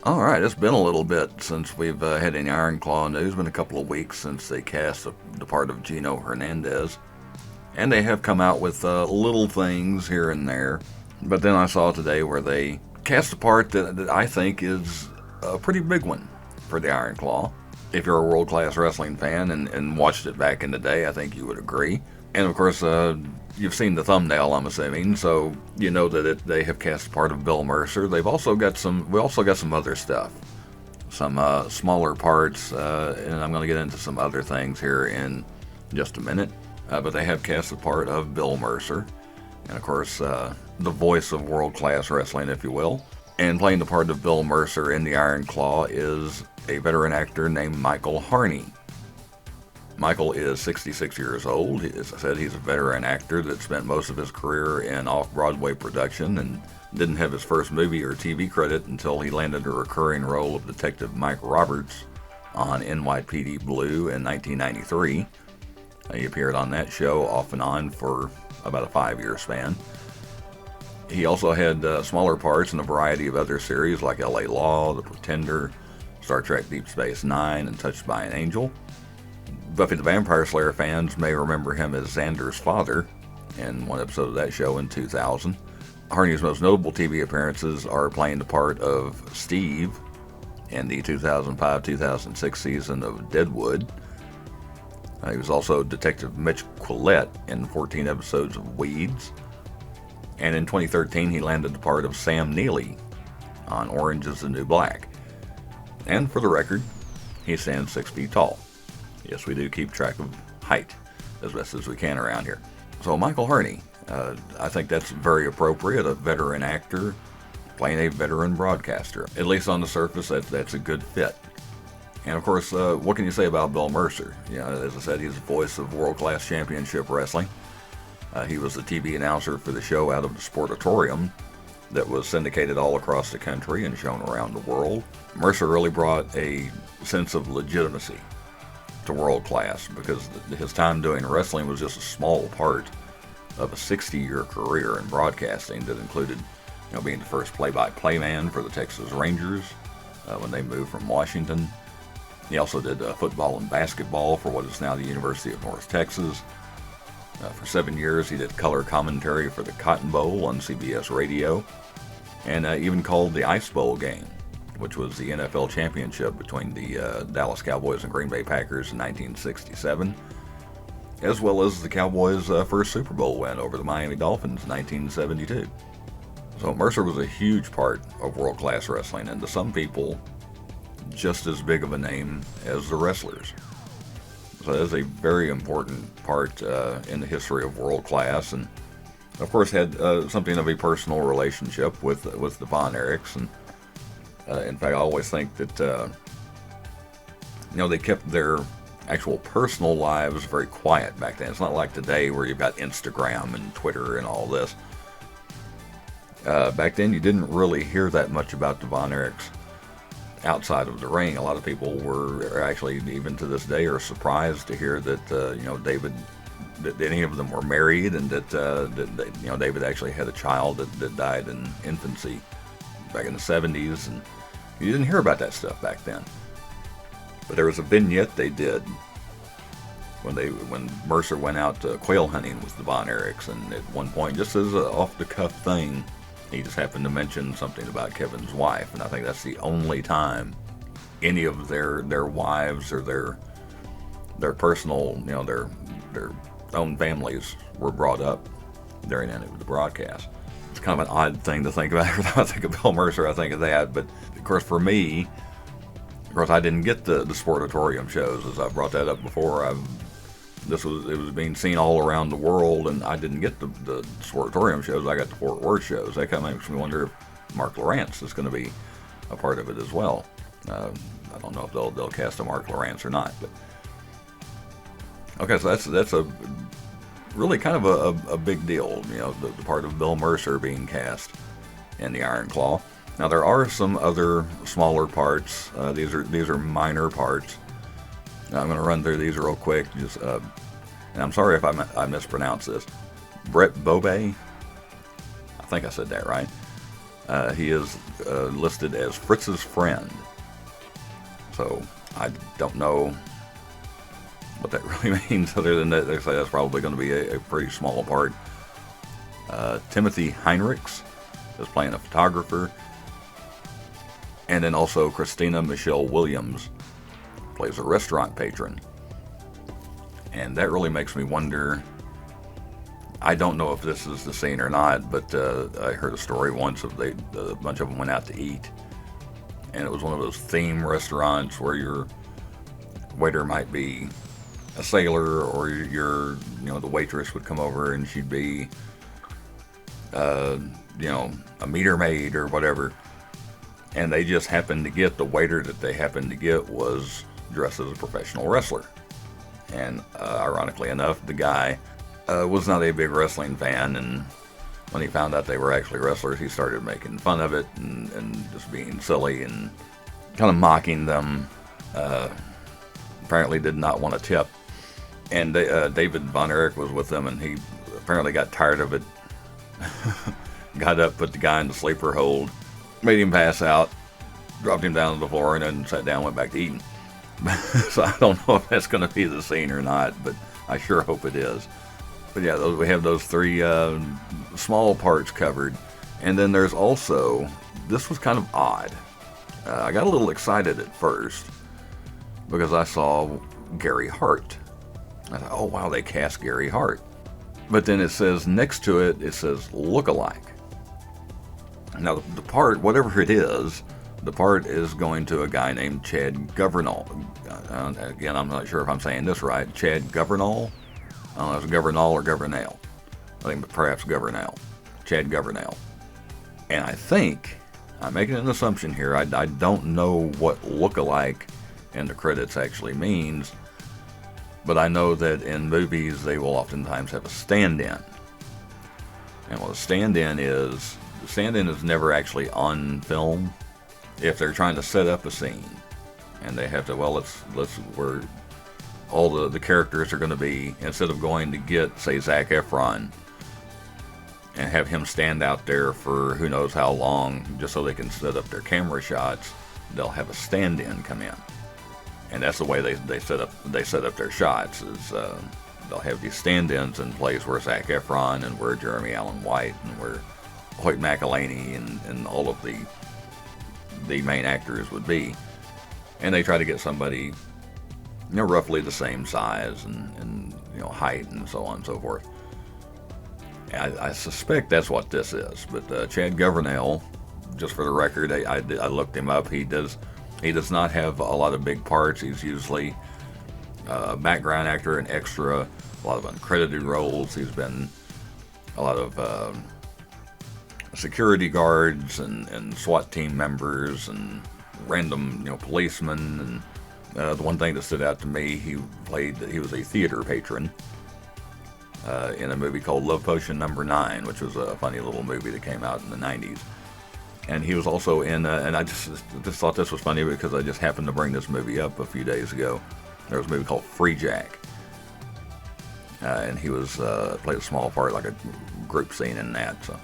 All right, it's been a little bit since we've had any Iron Claw news. Been a couple of weeks since they cast the part of Gino Hernandez, and they have come out with little things here and there. But then I saw today where they cast a part that I think is a pretty big one for the Iron Claw. If you're a world-class wrestling fan and watched it back in the day, I think you would agree. And of course, you've seen the thumbnail, I'm assuming, so you know that they have cast part of Bill Mercer. We also got some other stuff, some smaller parts, and I'm going to get into some other things here in just a minute. But they have cast the part of Bill Mercer, and of course, the voice of world-class wrestling, if you will. And playing the part of Bill Mercer in the Iron Claw is a veteran actor named Michael Harney. Michael is 66 years old. As I said, he's a veteran actor that spent most of his career in off-Broadway production and didn't have his first movie or TV credit until he landed a recurring role of Detective Mike Roberts on NYPD Blue in 1993. He appeared on that show off and on for about a 5-year span. He also had smaller parts in a variety of other series like LA Law, The Pretender, Star Trek Deep Space Nine, and Touched by an Angel. Buffy the Vampire Slayer fans may remember him as Xander's father in one episode of that show in 2000. Harney's most notable TV appearances are playing the part of Steve in the 2005-2006 season of Deadwood. He was also Detective Mitch Quillette in 14 episodes of Weeds. And in 2013, he landed the part of Sam Neely on Orange is the New Black. And for the record, he stands 6 feet tall. Yes, we do keep track of height as best as we can around here. So Michael Harney, I think that's very appropriate, a veteran actor playing a veteran broadcaster. At least on the surface, that's a good fit. And of course, what can you say about Bill Mercer? As I said, he's the voice of world-class championship wrestling. He was the TV announcer for the show out of the Sportatorium that was syndicated all across the country and shown around the world. Mercer really brought a sense of legitimacy to world class because his time doing wrestling was just a small part of a 60-year career in broadcasting that included being the first play-by-play man for the Texas Rangers when they moved from Washington. He also did football and basketball for what is now the University of North Texas. For 7 years, he did color commentary for the Cotton Bowl on CBS Radio, and even called the Ice Bowl game, which was the NFL championship between the Dallas Cowboys and Green Bay Packers in 1967, as well as the Cowboys' first Super Bowl win over the Miami Dolphins in 1972. So Mercer was a huge part of world-class wrestling, and to some people, just as big of a name as the wrestlers. So that is a very important part in the history of world class, and of course had something of a personal relationship with the Von Erichs. And in fact, I always think that they kept their actual personal lives very quiet back then. It's not like today where you've got Instagram and Twitter and all this. Back then, you didn't really hear that much about the Von Erichs outside of the ring. A lot of people were actually, even to this day, are surprised to hear that that any of them were married, and that David actually had a child that died in infancy back in the 70s, and you didn't hear about that stuff back then. But there was a vignette they did when Mercer went out quail hunting with the Von Erichs, and at one point, just as an off-the-cuff thing, he just happened to mention something about Kevin's wife, and I think that's the only time any of their wives or their personal, their own families were brought up during any of the broadcast. It's kind of an odd thing to think about. Every time I think of Bill Mercer, I think of that. But of course, for me, I didn't get the Sportatorium shows, as I brought that up before. It was being seen all around the world, and I didn't get the Sportatorium shows. I got the Fort Worth shows. That kind of makes me wonder if Mark Lawrence is going to be a part of it as well. I don't know if they'll cast a Mark Lawrence or not. But okay, so that's a really kind of a big deal. The part of Bill Mercer being cast in the Iron Claw. Now there are some other smaller parts. These are minor parts. Now, I'm going to run through these real quick. And I'm sorry if I mispronounce this. Brett Bobay, I think I said that right. He is listed as Fritz's friend. So I don't know what that really means, other than that they say that's probably going to be a pretty small part. Timothy Heinrichs is playing a photographer. And then also Christina Michelle Williams plays a restaurant patron. And that really makes me wonder. I don't know if this is the scene or not, but I heard a story once of a bunch of them went out to eat. And it was one of those theme restaurants where your waiter might be a sailor, or the waitress would come over and she'd be, a meter maid or whatever. And they just happened to get, the waiter that they happened to get was dressed as a professional wrestler. And ironically enough, the guy was not a big wrestling fan, and when he found out they were actually wrestlers, he started making fun of it and just being silly and kind of mocking them. Apparently did not want to tip. And David Von Erich was with them, and he apparently got tired of it. Got up, put the guy in the sleeper hold, made him pass out, dropped him down to the floor, and then sat down and went back to eating. So I don't know if that's going to be the scene or not, but I sure hope it is. But yeah, we have those three small parts covered. And then there's also, this was kind of odd. I got a little excited at first because I saw Gary Hart. I thought, oh wow, they cast Gary Hart. But then it says next to it, it says look-alike. Now the part, whatever it is, the part is going to a guy named Chad Governale. Again, I'm not sure if I'm saying this right. Chad Governale? I don't know if it's Governale or Governale. I think perhaps Governale. Chad Governale. And I think, I'm making an assumption here, I don't know what look-alike in the credits actually means, but I know that in movies they will oftentimes have a stand-in. And what a stand-in is, the stand-in is never actually on film. If they're trying to set up a scene, and they have to, well, let's where all the characters are going to be, instead of going to get, say, Zac Efron and have him stand out there for who knows how long just so they can set up their camera shots, they'll have a stand-in come in. And that's the way they set up their shots, is they'll have these stand-ins in place where Zac Efron and where Jeremy Allen White and where Hoyt McElhaney and all of the main actors would be. And they try to get somebody, roughly the same size and height and so on and so forth. I suspect that's what this is. But Chad Governale, just for the record, I looked him up. He does not have a lot of big parts. He's usually a background actor, an extra, a lot of uncredited roles. He's been a lot of security guards and SWAT team members and random policemen. And the one thing that stood out to me, he was a theater patron in a movie called Love Potion No. 9, which was a funny little movie that came out in the 90s. And he was also in, and I just thought this was funny because I just happened to bring this movie up a few days ago. There was a movie called Free Jack. And he was played a small part, like a group scene in that. So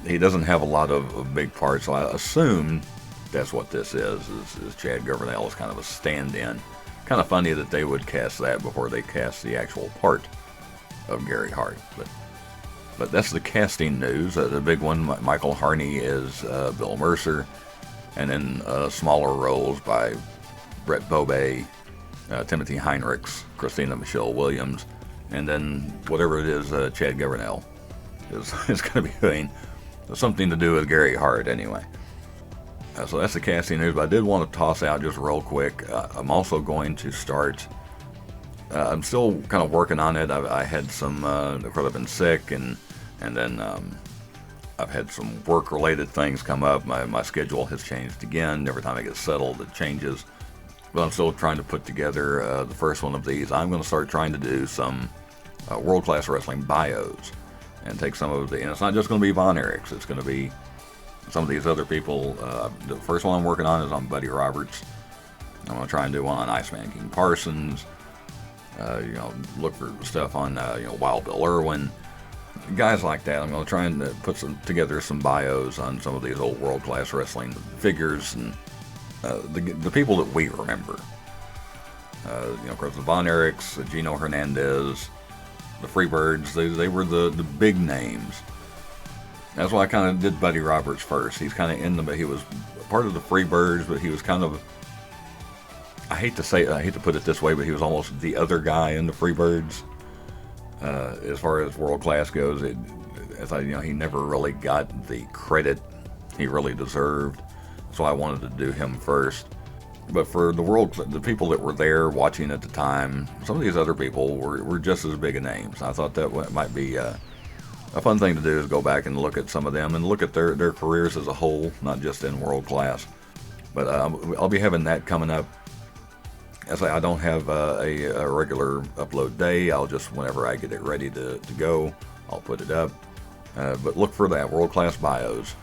he doesn't have a lot of big parts, so I assume that's what this is Chad Governale is kind of a stand-in. Kind of funny that they would cast that before they cast the actual part of Gary Hart. But that's the casting news. The big one, Michael Harney is Bill Mercer, and then smaller roles by Brett Bobay, Timothy Heinrichs, Christina Michelle Williams, and then whatever it is, Chad Governale is going to be doing something to do with Gary Hart anyway. So that's the casting news, but I did want to toss out just real quick. I'm also going to start, I'm still kind of working on it. I had some, of course I've been sick, and then I've had some work-related things come up. My schedule has changed again. Every time I get settled, it changes. But I'm still trying to put together the first one of these. I'm going to start trying to do some world-class wrestling bios and take some of and it's not just going to be Von Erichs. It's going to be some of these other people. The first one I'm working on is on Buddy Roberts. I'm going to try and do one on Iceman King Parsons. Look for stuff on Wild Bill Irwin. guys like that. I'm going to try and put together some bios on some of these old world-class wrestling figures and the people that we remember. Of course, the Von Erichs, Gino Hernandez, the Freebirds, they were the big names. That's why I kind of did Buddy Roberts first. He's kind of he was part of the Freebirds, but he was kind of, I hate to put it this way, but he was almost the other guy in the Freebirds. As far as world class goes, he never really got the credit he really deserved. So I wanted to do him first. But for the people that were there watching at the time, some of these other people were just as big a names. I thought that might be a fun thing to do, is go back and look at some of them and look at their careers as a whole, not just in world class. But I'll be having that coming up. As I don't have a regular upload day. I'll just, whenever I get it ready to go, I'll put it up. But look for that, world class bios,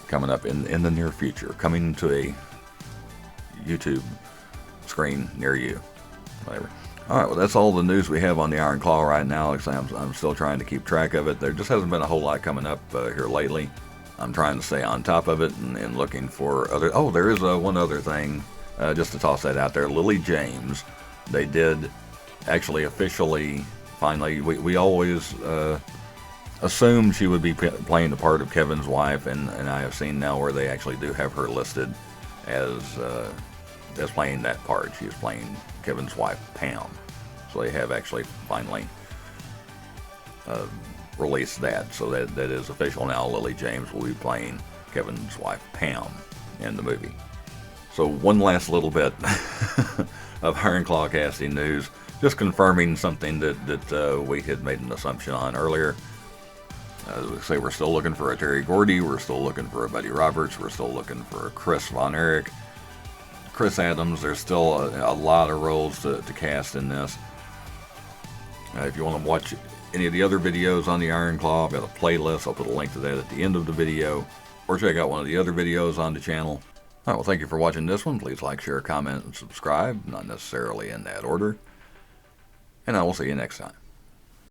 coming up in the near future, coming to a YouTube screen near you. Whatever. All right, well, that's all the news we have on the Iron Claw right now. I'm still trying to keep track of it. There just hasn't been a whole lot coming up here lately. I'm trying to stay on top of it and looking for other... Oh, there is one other thing, just to toss that out there. Lily James, they did actually officially, finally, we always assumed she would be playing the part of Kevin's wife, and I have seen now where they actually do have her listed as playing that part. She is playing Kevin's wife, Pam. So they have actually finally released that. So that is official now. Lily James will be playing Kevin's wife, Pam, in the movie. So one last little bit of Iron Claw casting news, just confirming something that we had made an assumption on earlier. Say we're still looking for a Terry Gordy, we're still looking for a Buddy Roberts, we're still looking for a Chris Von Erich, Chris Adams. There's still a lot of roles to cast in this. If you want to watch any of the other videos on the Iron Claw, I've got a playlist. I'll put a link to that at the end of the video, or check out one of the other videos on the channel. All right, well, thank you for watching this one. Please like, share, comment, and subscribe, not necessarily in that order. And I will see you next time.